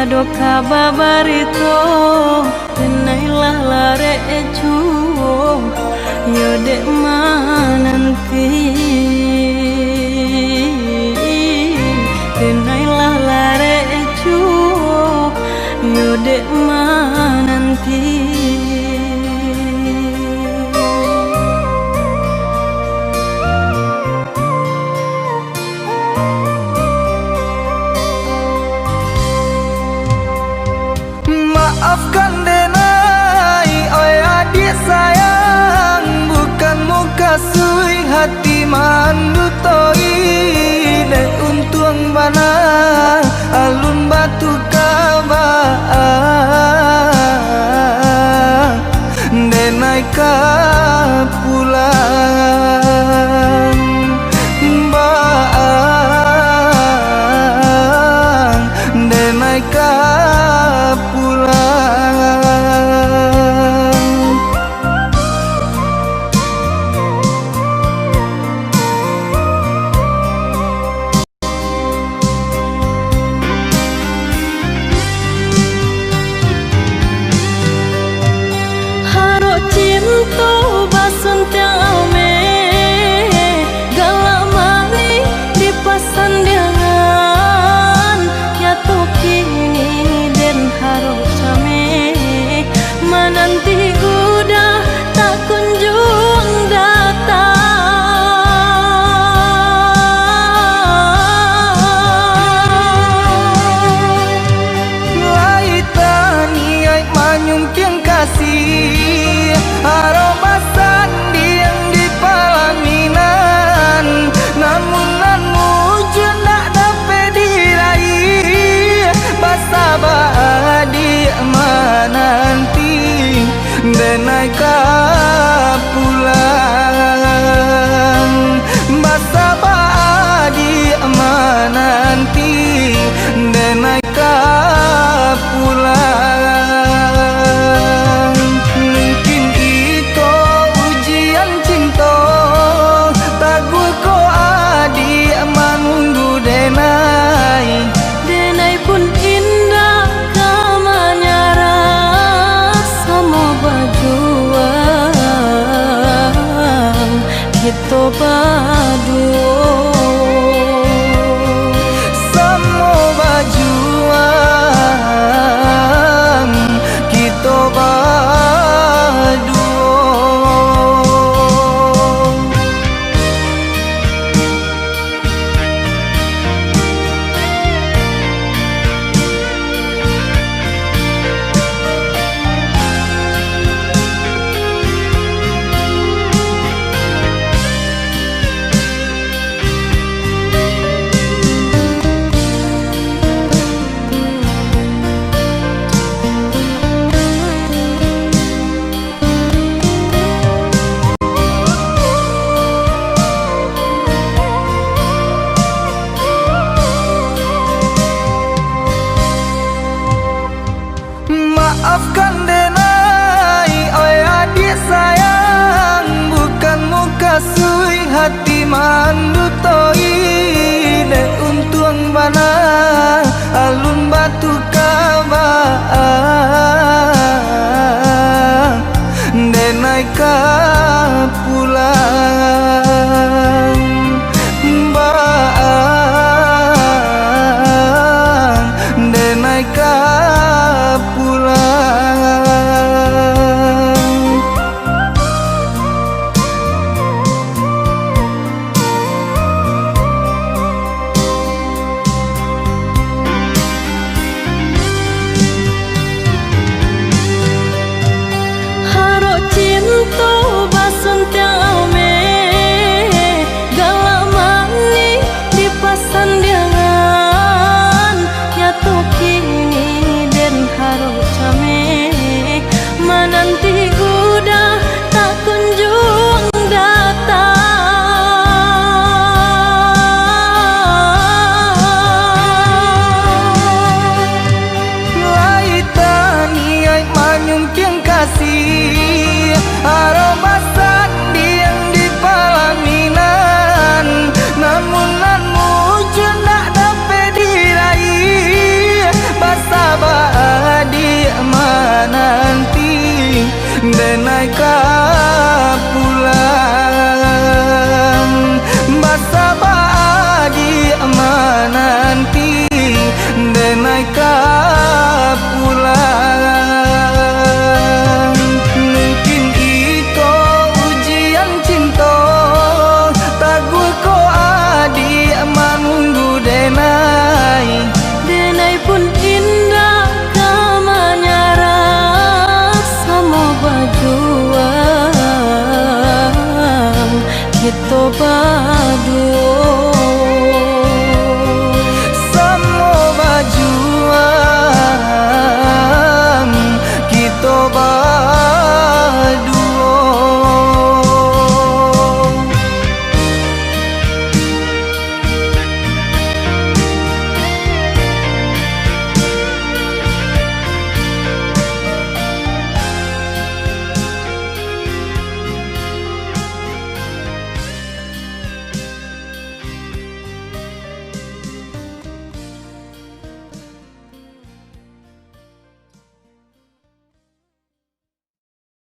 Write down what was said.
Kadoka babarito tenailah lare ejuo yo dek mananti tenailah lare ejuo yo dek mananti. Maafkan denai, oi adik sayang, bukan muka sui hati mandu toi. Dek untung bana alun batu kabah, denai ka pulang baang, denai ka aromasan diang di palaminan, namun mujud nak dapat diraih. Basabah di mananti denai ka pulang, basabah di mananti denai ka pulang. Kita berjuang, semua berjuang, kita berjuang. Maafkan denai, oi adik sayang, bukan muka sui hati mandu toi. Dek untung bana alun batu kabah, denai ka pulang baang, denai ka padu